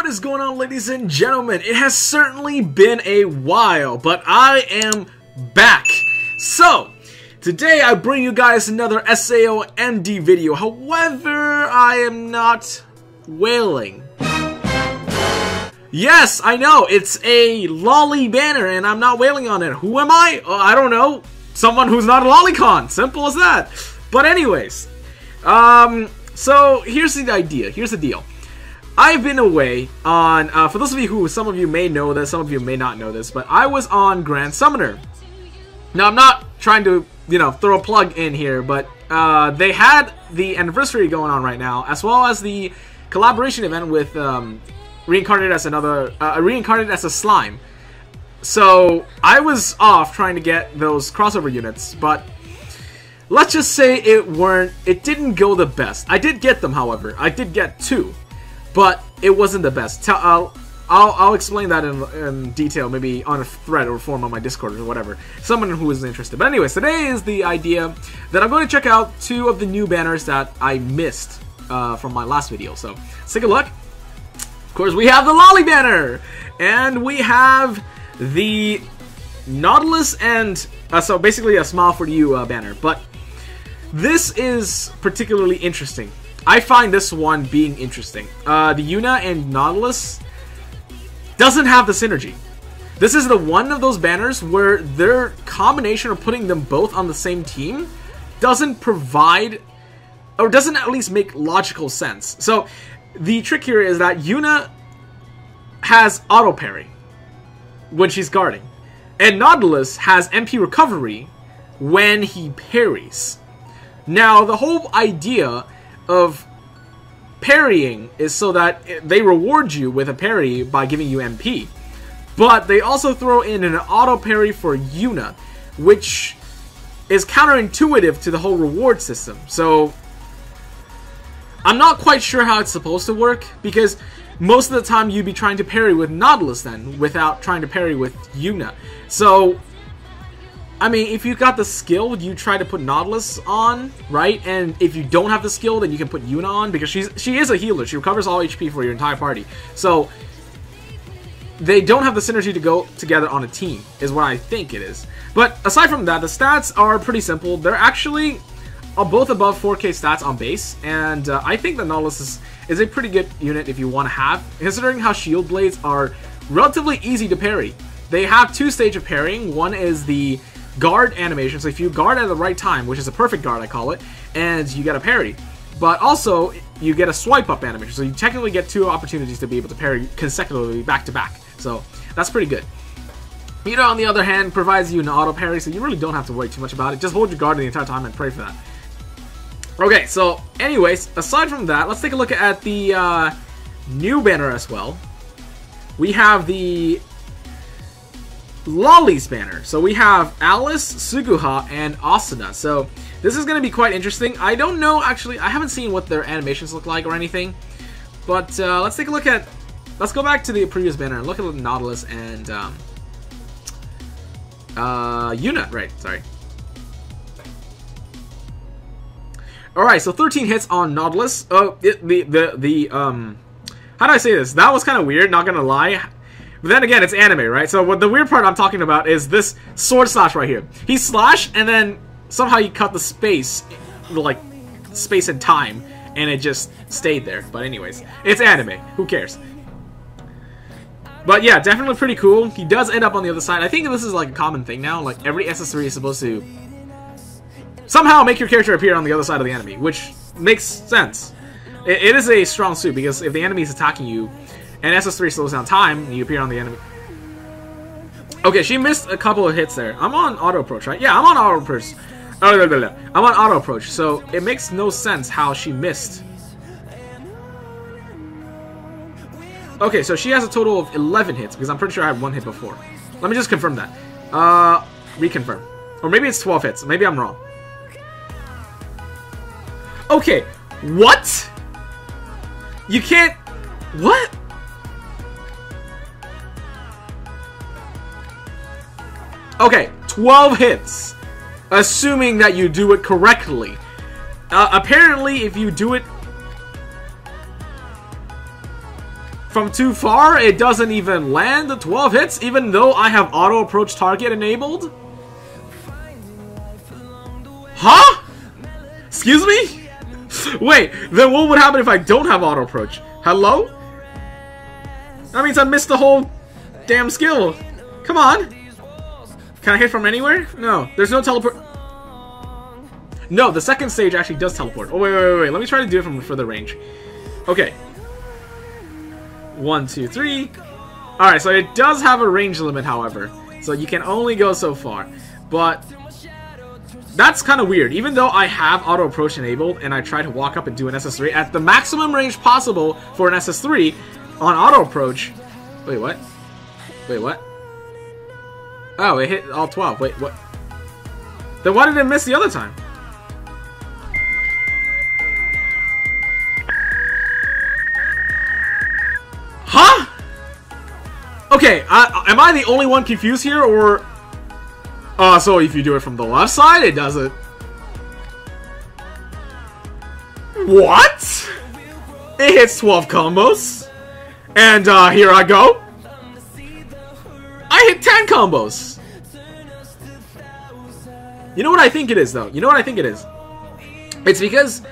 What is going on, ladies and gentlemen? It has certainly been a while, but I am back. So, today I bring you guys another SAO MD video. However, I am not whaling. Yes, I know, it's a LOLI banner and I'm not whaling on it. Who am I? I don't know. Someone who's not a lolicon. Simple as that. But anyways, so here's the idea. Here's the deal. I've been away on, for those of you who, some of you may know this, some of you may not know this, but I was on Grand Summoner. Now, I'm not trying to, throw a plug in here, but they had the anniversary going on right now, as well as the collaboration event with Reincarnated as Reincarnated as a Slime. So, I was off trying to get those crossover units, but let's just say it didn't go the best. I did get them, however. I did get 2. But it wasn't the best. I'll explain that in detail, maybe on a thread or form on my Discord or whatever. Someone who is interested. But anyways, today is the idea that I'm going to check out 2 of the new banners that I missed from my last video. So let's take a look. Of course, we have the LOLI banner, and we have the Nautilus and so basically a Smile for You banner. But this is particularly interesting. I find this one being interesting. The Yuna and Nautilus doesn't have the synergy. This is the one of those banners where their combination of putting them both on the same team doesn't provide, or doesn't at least make logical sense. So the trick here is that Yuna has auto parry when she's guarding, and Nautilus has MP recovery when he parries. Now, the whole idea of parrying is so that they reward you with a parry by giving you MP. But they also throw in an auto parry for Yuna, which is counterintuitive to the whole reward system. So I'm not quite sure how it's supposed to work, because most of the time you'd be trying to parry with Nautilus then, without trying to parry with Yuna. So I mean, if you got the skill, you try to put Nautilus on, right? And if you don't have the skill, then you can put Yuna on, because she is a healer. She recovers all HP for your entire party. So they don't have the synergy to go together on a team, is what I think it is. But aside from that, the stats are pretty simple. They're actually both above 4K stats on base, and I think the Nautilus is a pretty good unit if you want to have, considering how Shield Blades are relatively easy to parry. They have 2 stages of parrying. One is the guard animation, so if you guard at the right time, which is a perfect guard I call it, and you get a parry, but also you get a swipe up animation, so you technically get 2 opportunities to be able to parry consecutively back to back, so that's pretty good. Yuna, on the other hand, provides you an auto parry, so you really don't have to worry too much about it. Just hold your guard the entire time and pray for that. Okay, so anyways, aside from that, let's take a look at the new banner as well. We have the LOLI's banner. So we have Alice, Suguha, and Asuna. So this is going to be quite interesting. I don't know, actually, I haven't seen what their animations look like or anything. But let's take a look at, let's go back to the previous banner and look at Nautilus and Yuna, right, sorry. Alright, so 13 hits on Nautilus. Oh, how do I say this? That was kind of weird, not gonna lie. But then again, it's anime, right? So what the weird part I'm talking about is this sword slash right here. He slashed, and then somehow he cut the space, like space and time, and it just stayed there. But anyways, it's anime. Who cares? But yeah, definitely pretty cool. He does end up on the other side. I think this is like a common thing now. Like every SS3 is supposed to somehow make your character appear on the other side of the enemy, which makes sense. It is a strong suit, because if the enemy is attacking you, and SS3 slows down time, and you appear on the enemy. Okay, she missed a couple of hits there. I'm on auto approach, right? Yeah, I'm on auto approach. I'm on auto approach, so it makes no sense how she missed. Okay, so she has a total of 11 hits, because I'm pretty sure I had 1 hit before. Let me just confirm that. Reconfirm. Or maybe it's 12 hits. Maybe I'm wrong. Okay, what? You can't... What? Okay, 12 hits, assuming that you do it correctly. Apparently, if you do it from too far, it doesn't even land the 12 hits, even though I have auto approach target enabled? Huh? Excuse me? Wait, then what would happen if I don't have auto approach? Hello? That means I missed the whole damn skill. Come on. Can I hit from anywhere? No, there's no teleport. No, the second stage actually does teleport. Oh, wait. Let me try to do it from further range. Okay. 1, 2, 3. Alright, so it does have a range limit, however. So you can only go so far. But that's kind of weird. Even though I have auto approach enabled and I try to walk up and do an SS3 at the maximum range possible for an SS3 on auto approach. Wait, what? Wait, what? Oh, it hit all 12. Wait, what? Then why did it miss the other time? Huh? Okay, am I the only one confused here, or... so if you do it from the left side, it does it. What? It hits 12 combos. And, here I go. I hit 10 combos. You know what I think it is, though? You know what I think it is? It's because,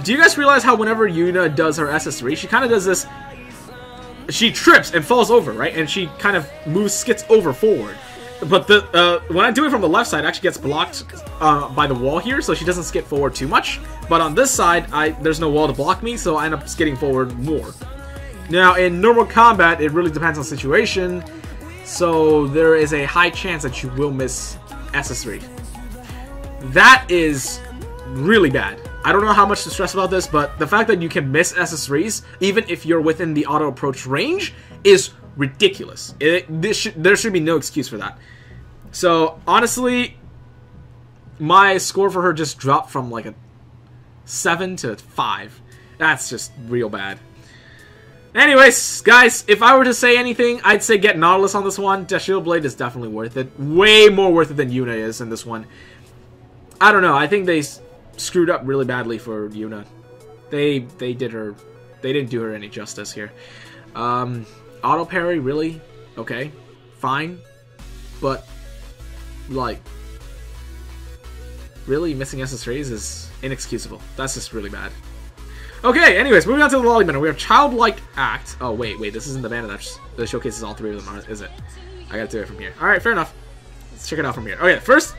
do you guys realize how whenever Yuna does her SS3, she kind of does this... She trips and falls over, right? And she kind of skids over forward. But the when I do it from the left side, it actually gets blocked by the wall here, so she doesn't skid forward too much. But on this side, there's no wall to block me, so I end up skidding forward more. Now, in normal combat, it really depends on the situation, so there is a high chance that you will miss SS3. That is really bad. I don't know how much to stress about this, but the fact that you can miss SS3s, even if you're within the auto approach range, is ridiculous. There should be no excuse for that. So, honestly, my score for her just dropped from like a 7 to 5. That's just real bad. Anyways, guys, if I were to say anything, I'd say get Nautilus on this one. Shield Blade is definitely worth it. Way more worth it than Yuna is in this one. I don't know. I think they screwed up really badly for Yuna. They didn't do her any justice here. Auto parry, really? Okay, fine. But, like, really missing SS3s is inexcusable. That's just really bad. Okay, anyways, moving on to the LOLI banner. We have Childlike Act. Oh, wait, this isn't the banner that showcases all three of them, is it? I gotta do it from here. Alright, fair enough. Let's check it out from here. Okay, first,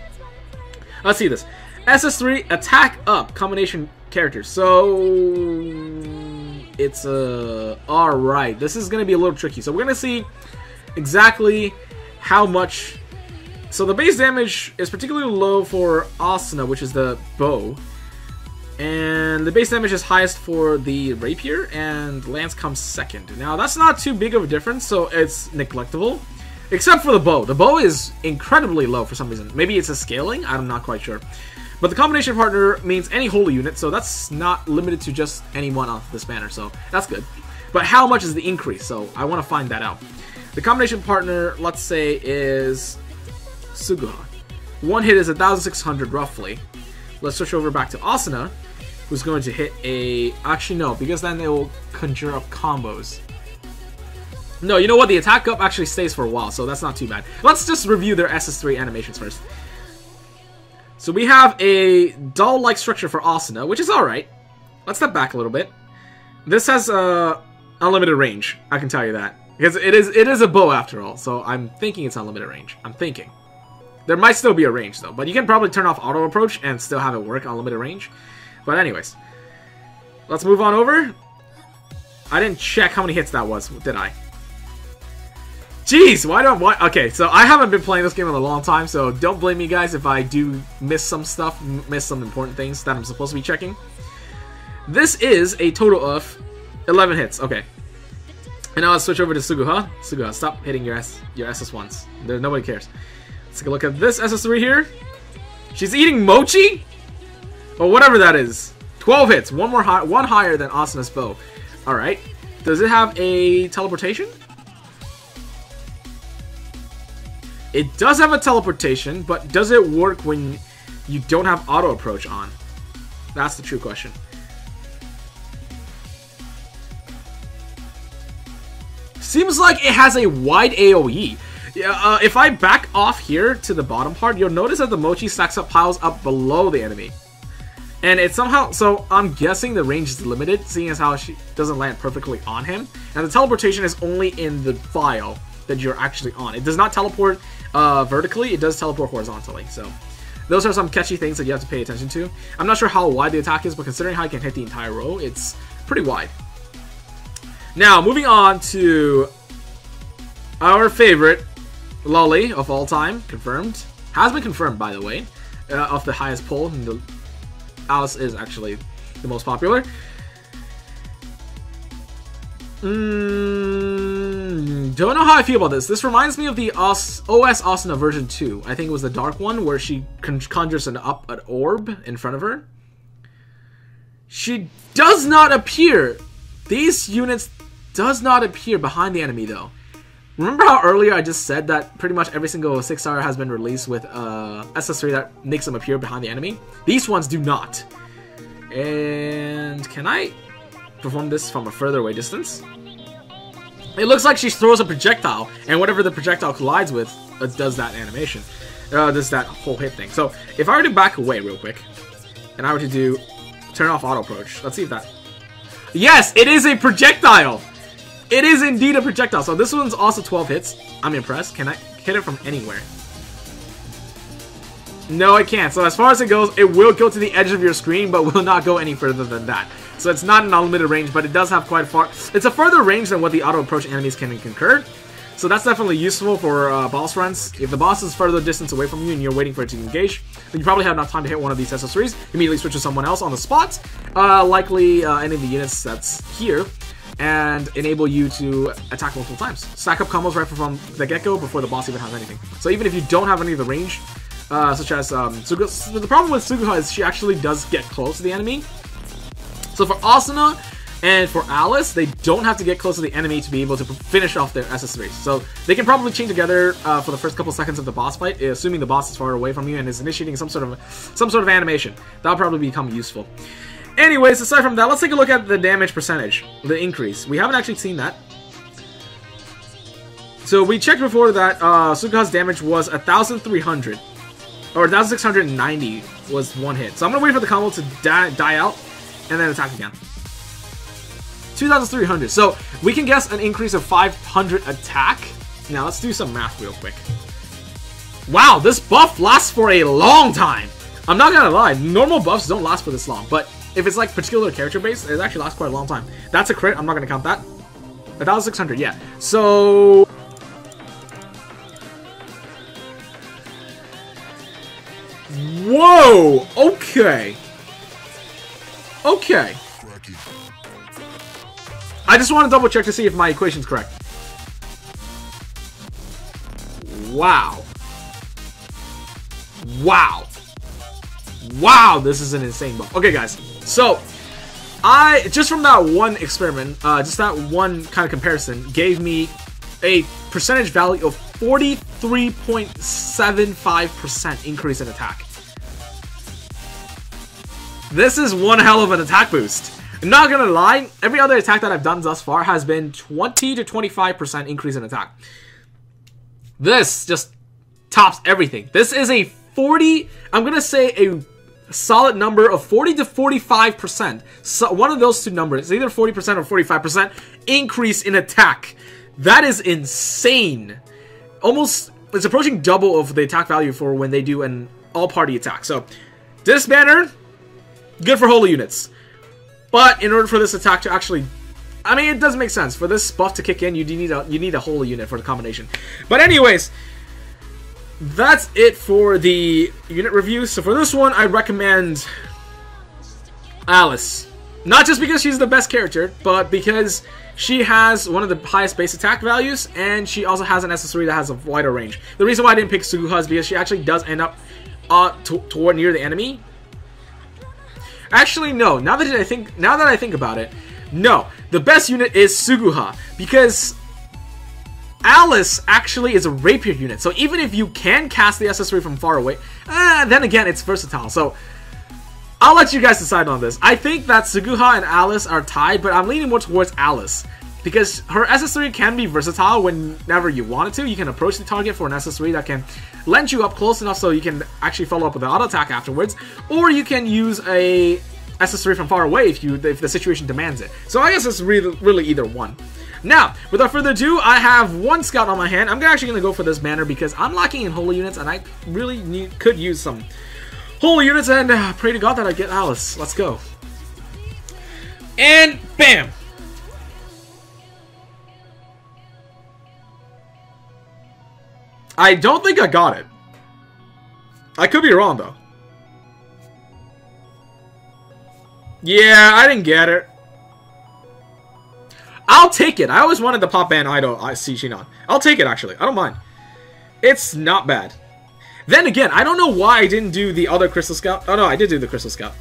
let's see this. SS3 Attack Up combination characters. So, it's alright. This is gonna be a little tricky. So, we're gonna see exactly how much. So, the base damage is particularly low for Asuna, which is the bow. And the base damage is highest for the rapier, and lance comes second. Now, that's not too big of a difference, so it's neglectable. Except for the bow. The bow is incredibly low for some reason. Maybe it's a scaling? I'm not quite sure. But the combination partner means any holy unit, so that's not limited to just any one off this banner, so that's good. But how much is the increase? So I want to find that out. The combination partner, let's say, is Suguha. One hit is 1,600 roughly. Let's switch over back to Asuna, who's going to hit a... Actually, no, because then they will conjure up combos. No, you know what? The attack up actually stays for a while, so that's not too bad. Let's just review their SS3 animations first. So we have a doll-like structure for Asuna, which is alright. Let's step back a little bit. This has unlimited range, I can tell you that. Because it is a bow after all, so I'm thinking it's unlimited range. I'm thinking. There might still be a range, though, but you can probably turn off auto approach and still have it work on limited range. But anyways, let's move on over. I didn't check how many hits that was, did I? Jeez, why don't I? Okay, so I haven't been playing this game in a long time, so don't blame me, guys, if I do miss some stuff, miss some important things that I'm supposed to be checking. This is a total of 11 hits. Okay, and now let's switch over to Suguha. Suguha, stop hitting your SS1s. Nobody cares. Let's take a look at this SS3 here. She's eating mochi? Or whatever that is. 12 hits. One higher than Asuna's bow. Alright. Does it have a teleportation? It does have a teleportation, but does it work when you don't have auto approach on? That's the true question. seems like it has a wide AoE. If I back off here to the bottom part, you'll notice that the mochi stacks up piles up below the enemy. And it's somehow, so I'm guessing the range is limited, seeing as how she doesn't land perfectly on him. And the teleportation is only in the file that you're actually on. It does not teleport vertically, it does teleport horizontally. So those are some catchy things that you have to pay attention to. I'm not sure how wide the attack is, but considering how you can hit the entire row, it's pretty wide. Now, moving on to our favorite LOLI of all time, confirmed. Has been confirmed, by the way, of the highest pull. And the Alice is actually the most popular. Don't know how I feel about this. This reminds me of the OS Asuna version 2. I think it was the dark one where she conjures an orb in front of her. She does not appear. These units does not appear behind the enemy though. Remember how earlier I just said that pretty much every single 6-star has been released with SS3 that makes them appear behind the enemy? These ones do not. And can I perform this from a further away distance? It looks like she throws a projectile, and whatever the projectile collides with does that animation. Does that whole hit thing. So if I were to back away real quick, and I were to turn off auto approach, let's see if that... Yes, it is a projectile! It is indeed a projectile. So this one's also 12 hits. I'm impressed. Can I hit it from anywhere? No, it can't. So as far as it goes, it will go to the edge of your screen, but will not go any further than that. So it's not an unlimited range, but it does have quite far... It's a further range than what the auto approach enemies can concur. So that's definitely useful for boss runs. If the boss is further distance away from you and you're waiting for it to engage, then you probably have enough time to hit one of these SS3s, immediately switch to someone else on the spot, likely any of the units that's here, and enable you to attack multiple times. Stack up combos right from the get-go before the boss even has anything. So even if you don't have any of the range, such as Suguha, the problem with Suguha is she actually does get close to the enemy. So for Asuna and for Alice, they don't have to get close to the enemy to be able to finish off their SS3s. So they can probably chain together for the first couple seconds of the boss fight, assuming the boss is far away from you and is initiating some sort of animation. That'll probably become useful. Anyways, aside from that, let's take a look at the damage percentage, the increase. We haven't actually seen that. So we checked before that Suguha's damage was 1,300, or 1,690 was one hit. So I'm gonna wait for the combo to die out and then attack again. 2,300. So we can guess an increase of 500 attack. Now let's do some math real quick. Wow, this buff lasts for a long time. I'm not gonna lie, normal buffs don't last for this long, but if it's like particular character based, it actually lasts quite a long time. That's a crit, I'm not gonna count that. 1,600, yeah. So whoa! Okay. Okay. I just want to double check to see if my equation's correct. Wow. Wow. Wow, this is an insane buff. Okay, guys. So, just from that one experiment, just that one kind of comparison, gave me a percentage value of 43.75% increase in attack. This is one hell of an attack boost. I'm not gonna lie, every other attack that I've done thus far has been 20 to 25% increase in attack. This just tops everything. This is a 40, I'm gonna say a solid number of 40 to 45%. So one of those two numbers, either 40% or 45% increase in attack. That is insane. Almost, it's approaching double of the attack value for when they do an all-party attack. So this banner, good for holy units. But in order for this attack to actually, I mean, it does make sense. For this buff to kick in, you need a holy unit for the combination. But anyways, that's it for the unit review. So for this one, I recommend Alice. Not just because she's the best character, but because she has one of the highest base attack values, and she also has an SS3 that has a wider range. The reason why I didn't pick Suguha is because she actually does end up toward near the enemy. Actually, no. Now that I think about it, no. The best unit is Suguha, because Alice actually is a rapier unit. So even if you can cast the SS3 from far away, then again, it's versatile. So I'll let you guys decide on this. I think that Suguha and Alice are tied, but I'm leaning more towards Alice. because her SS3 can be versatile whenever you want it to. You can approach the target for an SS3 that can lend you up close enough so you can actually follow up with an auto attack afterwards, or you can use a SS3 from far away if the situation demands it. So I guess it's really either one. Now, without further ado, I have one scout on my hand. I'm actually going to go for this banner because I'm lacking in holy units, and I really could use some holy units, and pray to God that I get Alice. Let's go. And bam! I don't think I got it. I could be wrong, though. Yeah, I didn't get it. I'll take it. I always wanted the pop ban I see Shinon. I'll take it, actually. I don't mind. It's not bad. Then again, I don't know why I didn't do the other Crystal Scout. Oh, no, I did do the Crystal Scout.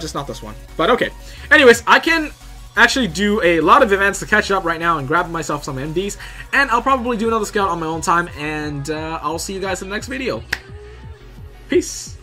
Just not this one. But okay. Anyways, I can actually do a lot of events to catch up right now and grab myself some MDs. And I'll probably do another scout on my own time. And I'll see you guys in the next video. Peace.